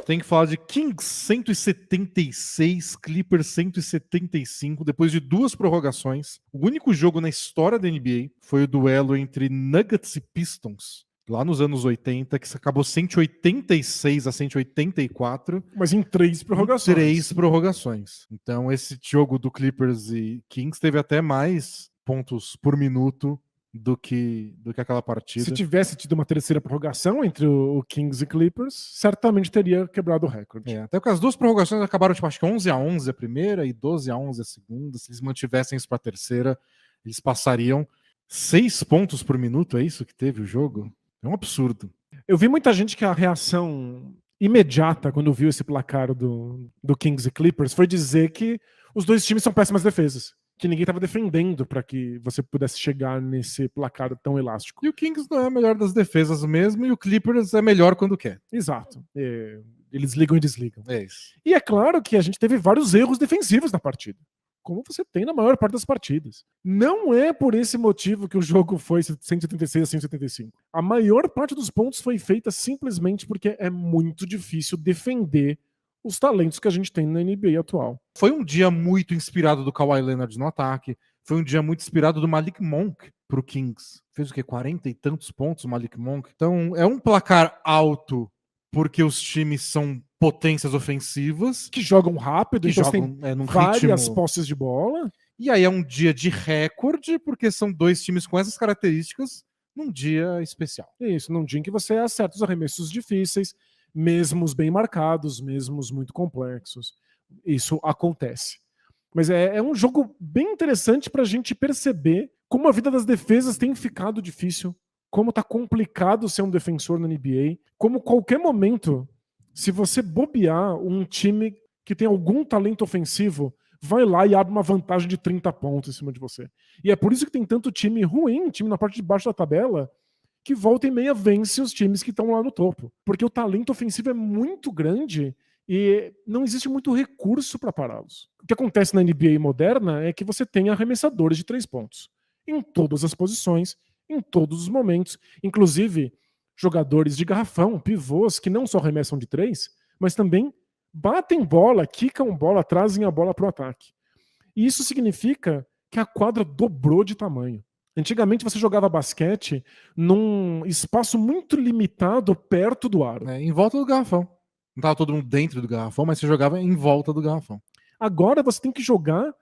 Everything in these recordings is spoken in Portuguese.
tem que falar de Kings 176, Clippers 175, depois de 2 prorrogações. O único jogo na história da NBA foi o duelo entre Nuggets e Pistons, lá nos anos 80, que acabou 186-184. Mas em 3 prorrogações. 3 prorrogações. Então esse jogo do Clippers e Kings teve até mais pontos por minuto do que aquela partida. Se tivesse tido uma terceira prorrogação entre o Kings e Clippers, certamente teria quebrado o recorde. Até porque as 2 prorrogações acabaram, tipo, acho que 11-11 a primeira e 12-11 a segunda. Se eles mantivessem isso para a terceira, eles passariam 6 pontos por minuto, é isso que teve o jogo? É um absurdo. Eu vi muita gente que a reação imediata quando viu esse placar do Kings e Clippers foi dizer que os 2 times são péssimas defesas, que ninguém estava defendendo para que você pudesse chegar nesse placar tão elástico. E o Kings não é a melhor das defesas mesmo, e o Clippers é melhor quando quer. Exato. Eles ligam e desligam. É isso. E é claro que a gente teve vários erros defensivos na partida, como você tem na maior parte das partidas. Não é por esse motivo que o jogo foi 176 a 175. A maior parte dos pontos foi feita simplesmente porque é muito difícil defender os talentos que a gente tem na NBA atual. Foi um dia muito inspirado do Kawhi Leonard no ataque. Foi um dia muito inspirado do Malik Monk pro Kings. Fez o quê? 40 e tantos pontos o Malik Monk. Então é um placar alto porque os times são potências ofensivas. Que jogam rápido, que então jogam tem várias ritmo... posses de bola. E aí é um dia de recorde, porque são 2 times com essas características num dia especial. Isso, num dia em que você acerta os arremessos difíceis, mesmo os bem marcados, mesmo os muito complexos. Isso acontece. Mas é um jogo bem interessante para a gente perceber como a vida das defesas tem ficado difícil, como tá complicado ser um defensor na NBA, como qualquer momento, se você bobear, um time que tem algum talento ofensivo vai lá e abre uma vantagem de 30 pontos em cima de você. E é por isso que tem tanto time ruim, time na parte de baixo da tabela, que volta e meia vence os times que estão lá no topo. Porque o talento ofensivo é muito grande e não existe muito recurso para pará-los. O que acontece na NBA moderna é que você tem arremessadores de 3 pontos. Em todas as posições, em todos os momentos. Inclusive, jogadores de garrafão, pivôs, que não só arremessam de 3, mas também batem bola, quicam bola, trazem a bola para o ataque. E isso significa que a quadra dobrou de tamanho. Antigamente você jogava basquete num espaço muito limitado perto do aro. Em volta do garrafão. Não estava todo mundo dentro do garrafão, mas você jogava em volta do garrafão. Agora você tem que jogar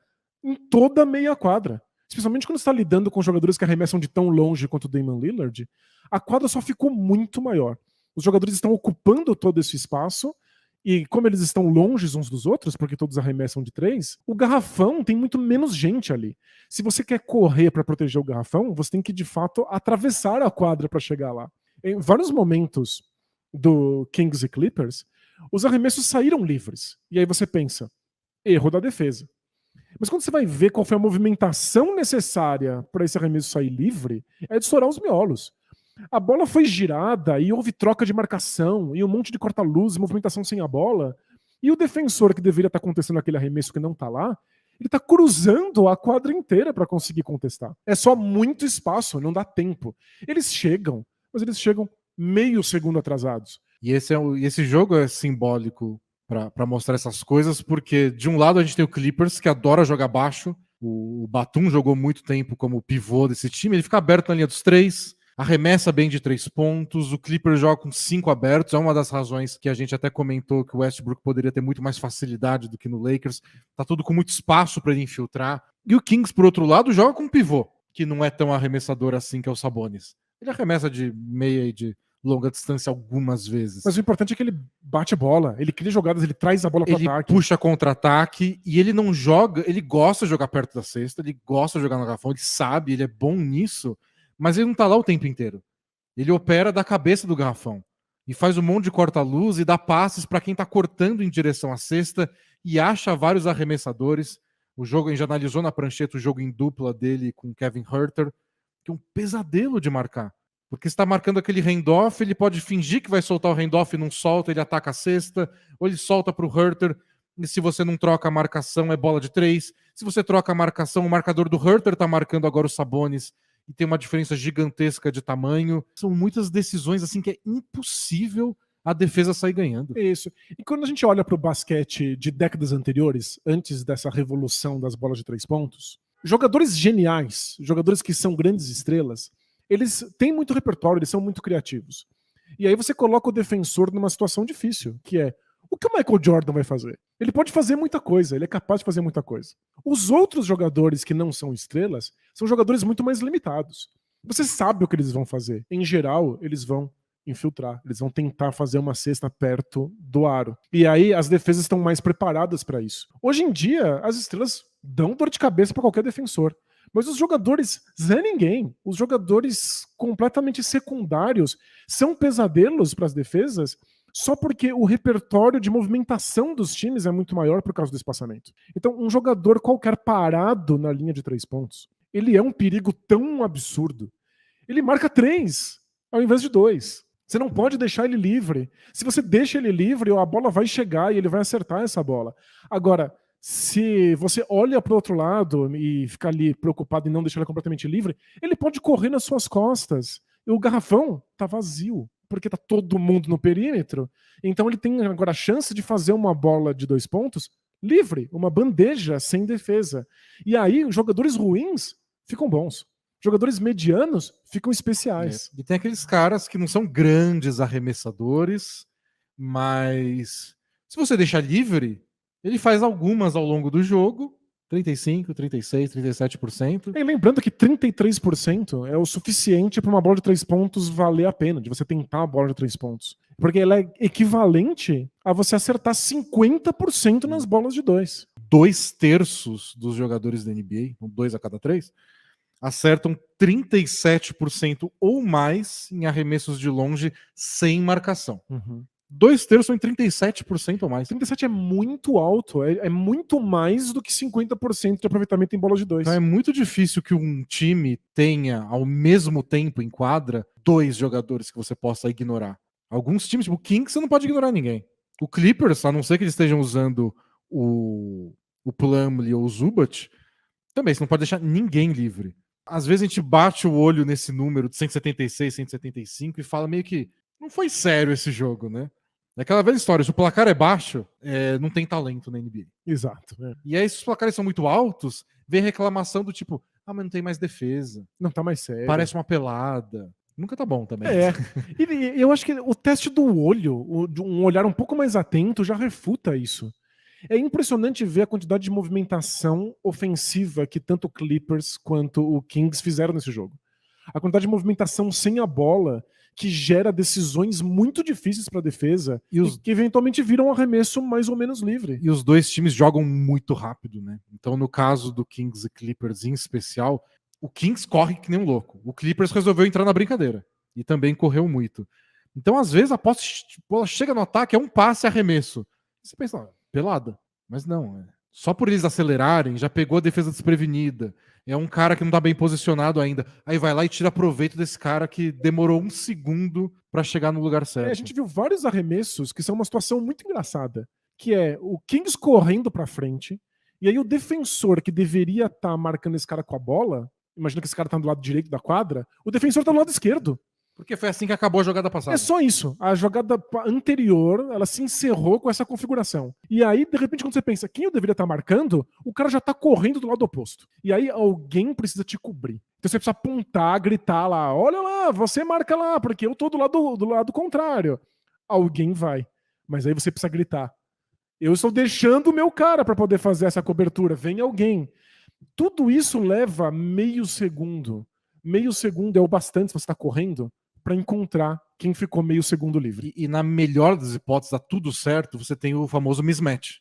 em toda a meia quadra. Especialmente quando você está lidando com jogadores que arremessam de tão longe quanto o Damian Lillard, a quadra só ficou muito maior. Os jogadores estão ocupando todo esse espaço e como eles estão longe uns dos outros, porque todos arremessam de 3, o garrafão tem muito menos gente ali. Se você quer correr para proteger o garrafão, você tem que, de fato, atravessar a quadra para chegar lá. Em vários momentos do Kings e Clippers, os arremessos saíram livres. E aí você pensa, erro da defesa. Mas quando você vai ver qual foi a movimentação necessária para esse arremesso sair livre, é de estourar os miolos. A bola foi girada e houve troca de marcação e um monte de corta-luz, movimentação sem a bola. E o defensor que deveria estar contestando aquele arremesso que não está lá, ele está cruzando a quadra inteira para conseguir contestar. É só muito espaço, não dá tempo. Eles chegam, mas eles chegam meio segundo atrasados. E esse jogo é simbólico para mostrar essas coisas, porque de um lado a gente tem o Clippers, que adora jogar baixo. O Batum jogou muito tempo como pivô desse time, ele fica aberto na linha dos 3, arremessa bem de 3 pontos, o Clippers joga com 5 abertos, é uma das razões que a gente até comentou que o Westbrook poderia ter muito mais facilidade do que no Lakers, tá tudo com muito espaço para ele infiltrar. E o Kings, por outro lado, joga com um pivô, que não é tão arremessador assim, que é o Sabonis. Ele arremessa de meia e de longa distância algumas vezes. Mas o importante é que ele bate a bola, ele cria jogadas, ele traz a bola para o ataque. Ele puxa contra-ataque e ele não joga, ele gosta de jogar perto da cesta, ele gosta de jogar no garrafão, ele sabe, ele é bom nisso, mas ele não tá lá o tempo inteiro. Ele opera da cabeça do garrafão e faz um monte de corta-luz e dá passes para quem tá cortando em direção à cesta e acha vários arremessadores. O jogo, a gente já analisou na prancheta o jogo em dupla dele com Kevin Huerter, que é um pesadelo de marcar. Porque está marcando aquele handoff, ele pode fingir que vai soltar o handoff e não solta, ele ataca a cesta, ou ele solta para o Huerter, e se você não troca a marcação é bola de 3. Se você troca a marcação, o marcador do Huerter está marcando agora o Sabonis, e tem uma diferença gigantesca de tamanho. São muitas decisões assim que é impossível a defesa sai ganhando. Isso. E quando a gente olha para o basquete de décadas anteriores, antes dessa revolução das bolas de 3 pontos, jogadores geniais, jogadores que são grandes estrelas, eles têm muito repertório, eles são muito criativos. E aí você coloca o defensor numa situação difícil, que é o que o Michael Jordan vai fazer? Ele pode fazer muita coisa, ele é capaz de fazer muita coisa. Os outros jogadores que não são estrelas são jogadores muito mais limitados. Você sabe o que eles vão fazer. Em geral, eles vão infiltrar, eles vão tentar fazer uma cesta perto do aro. E aí as defesas estão mais preparadas para isso. Hoje em dia, as estrelas dão dor de cabeça para qualquer defensor. Mas os jogadores Zé Ninguém, os jogadores completamente secundários, são pesadelos para as defesas só porque o repertório de movimentação dos times é muito maior por causa do espaçamento. Então, um jogador qualquer parado na linha de 3 pontos, ele é um perigo tão absurdo. Ele marca 3 ao invés de 2. Você não pode deixar ele livre. Se você deixa ele livre, a bola vai chegar e ele vai acertar essa bola. Agora, se você olha para o outro lado e fica ali preocupado em não deixar ele completamente livre, ele pode correr nas suas costas. E o garrafão tá vazio, porque tá todo mundo no perímetro. Então ele tem agora a chance de fazer uma bola de 2 pontos livre, uma bandeja sem defesa. E aí os jogadores ruins ficam bons. Jogadores medianos ficam especiais. E tem aqueles caras que não são grandes arremessadores, mas se você deixar livre, ele faz algumas ao longo do jogo, 35, 36, 37%. E lembrando que 33% é o suficiente para uma bola de 3 pontos valer a pena, de você tentar a bola de 3 pontos. Porque ela é equivalente a você acertar 50% nas bolas de 2. 2/3 dos jogadores da NBA, 2 a cada 3, acertam 37% ou mais em arremessos de longe sem marcação. 2/3 são em 37% ou mais. 37 é muito alto, é muito mais do que 50% de aproveitamento em bola de 2. Então é muito difícil que um time tenha ao mesmo tempo em quadra 2 jogadores que você possa ignorar. Alguns times, tipo o Kings, você não pode ignorar ninguém. O Clippers, a não ser que eles estejam usando o Plumlee ou o Zubac, também você não pode deixar ninguém livre. Às vezes a gente bate o olho nesse número de 176, 175 e fala meio que não foi sério esse jogo, né? É aquela velha história, se o placar é baixo, não tem talento na NBA. Exato. E aí, se os placares são muito altos, vem reclamação do tipo, mas não tem mais defesa. Não tá mais sério. Parece uma pelada. Nunca tá bom também. E eu acho que o teste do olho, um olhar um pouco mais atento, já refuta isso. É impressionante ver a quantidade de movimentação ofensiva que tanto o Clippers quanto o Kings fizeram nesse jogo. A quantidade de movimentação sem a bola que gera decisões muito difíceis para a defesa e que eventualmente viram um arremesso mais ou menos livre. E os dois times jogam muito rápido, né? Então, no caso do Kings e Clippers em especial, o Kings corre que nem um louco. O Clippers resolveu entrar na brincadeira e também correu muito. Então, às vezes, a bola chega no ataque, é um passe e arremesso. Você pensa, pelada. Mas não, só por eles acelerarem, já pegou a defesa desprevenida. É um cara que não tá bem posicionado ainda. Aí vai lá e tira proveito desse cara que demorou 1 segundo para chegar no lugar certo. A gente viu vários arremessos que são uma situação muito engraçada, que é o Kings correndo para frente, e aí o defensor que deveria estar marcando esse cara com a bola, imagina que esse cara tá do lado direito da quadra, o defensor tá do lado esquerdo. Porque foi assim que acabou a jogada passada. É só isso. A jogada anterior, ela se encerrou com essa configuração. E aí, de repente, quando você pensa, quem eu deveria estar marcando, o cara já tá correndo do lado oposto. E aí, alguém precisa te cobrir. Então você precisa apontar, gritar lá, olha lá, você marca lá, porque eu tô do lado contrário. Alguém vai. Mas aí você precisa gritar. Eu estou deixando o meu cara para poder fazer essa cobertura. Vem alguém. Tudo isso leva meio segundo. Meio segundo é o bastante se você está correndo para encontrar quem ficou meio segundo livre. E na melhor das hipóteses, dá tudo certo, você tem o famoso mismatch,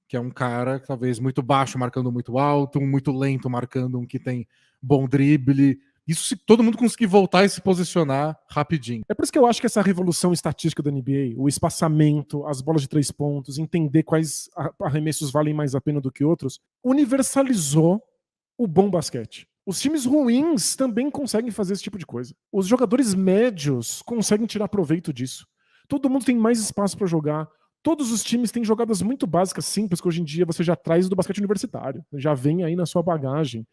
que é um cara talvez muito baixo marcando muito alto, um muito lento marcando um que tem bom drible. Isso se todo mundo conseguir voltar e se posicionar rapidinho. É por isso que eu acho que essa revolução estatística da NBA, o espaçamento, as bolas de 3 pontos, entender quais arremessos valem mais a pena do que outros, universalizou o bom basquete. Os times ruins também conseguem fazer esse tipo de coisa. Os jogadores médios conseguem tirar proveito disso. Todo mundo tem mais espaço para jogar. Todos os times têm jogadas muito básicas, simples, que hoje em dia você já traz do basquete universitário. Já vem aí na sua bagagem,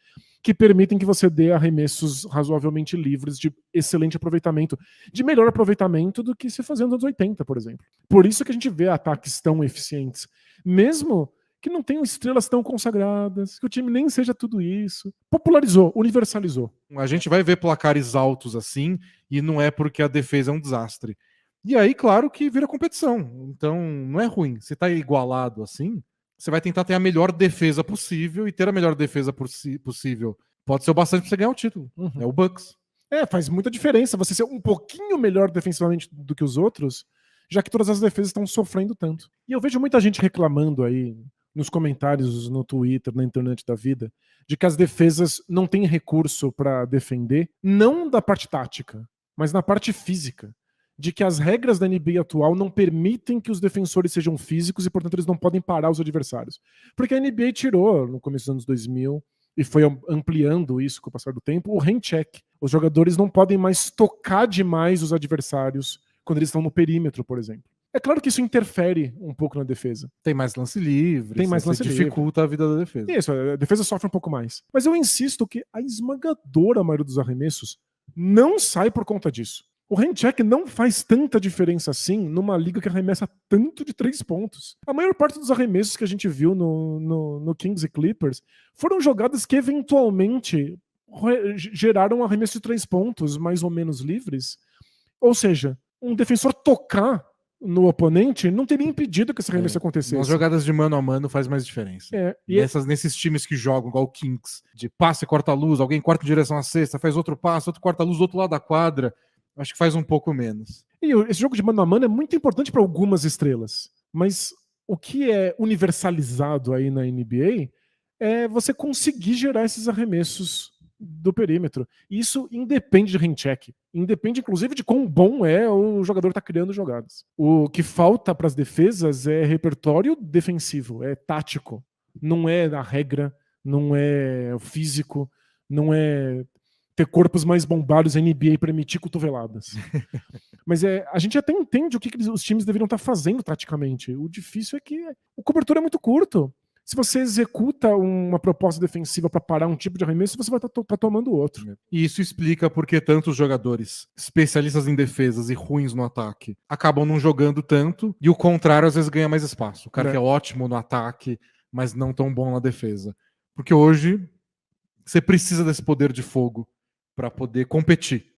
que permitem que você dê arremessos razoavelmente livres de excelente aproveitamento, de melhor aproveitamento do que se fazia nos anos 80, por exemplo. Por isso que a gente vê ataques tão eficientes. Mesmo que não tenham estrelas tão consagradas, que o time nem seja tudo isso. Popularizou, universalizou. A gente vai ver placares altos assim, e não é porque a defesa é um desastre. E aí, claro que vira competição. Então, não é ruim. Se tá igualado assim, você vai tentar ter a melhor defesa possível, e ter a melhor defesa possível pode ser o bastante pra você ganhar o título. É o Bucks. Faz muita diferença você ser um pouquinho melhor defensivamente do que os outros, já que todas as defesas estão sofrendo tanto. E eu vejo muita gente reclamando aí nos comentários, no Twitter, na internet da vida, de que as defesas não têm recurso para defender, não da parte tática, mas na parte física. De que as regras da NBA atual não permitem que os defensores sejam físicos e, portanto, eles não podem parar os adversários. Porque a NBA tirou, no começo dos anos 2000, e foi ampliando isso com o passar do tempo, o hand check. Os jogadores não podem mais tocar demais os adversários quando eles estão no perímetro, por exemplo. É claro que isso interfere um pouco na defesa. Tem mais lance livre, Tem mais lance dificulta a vida da defesa. Isso, a defesa sofre um pouco mais. Mas eu insisto que a esmagadora maioria dos arremessos não sai por conta disso. O handcheck não faz tanta diferença assim numa liga que arremessa tanto de 3 pontos. A maior parte dos arremessos que a gente viu no Kings e Clippers foram jogadas que eventualmente geraram um arremesso de 3 pontos mais ou menos livres. Ou seja, um defensor tocar no oponente não teria impedido que esse arremesso acontecesse. Nas jogadas de mano a mano faz mais diferença. Nesses times que jogam, igual o Kings, de passe, corta-luz, alguém corta em direção à cesta, faz outro passe, outro corta-luz do outro lado da quadra, acho que faz um pouco menos. E esse jogo de mano a mano é muito importante para algumas estrelas, mas o que é universalizado aí na NBA é você conseguir gerar esses arremessos do perímetro. Isso independe de handcheck. Independe, inclusive, de quão bom é o jogador estar criando jogadas. O que falta para as defesas é repertório defensivo, é tático. Não é a regra, não é o físico, não é ter corpos mais bombados, a NBA permitir cotoveladas. Mas a gente até entende o que os times deveriam estar fazendo taticamente. O difícil é que o cobertura é muito curto. Se você executa uma proposta defensiva para parar um tipo de arremesso, você vai estar tomando outro. E isso explica porque tantos jogadores especialistas em defesas e ruins no ataque acabam não jogando tanto, e o contrário às vezes ganha mais espaço. O cara que é ótimo no ataque, mas não tão bom na defesa. Porque hoje você precisa desse poder de fogo para poder competir.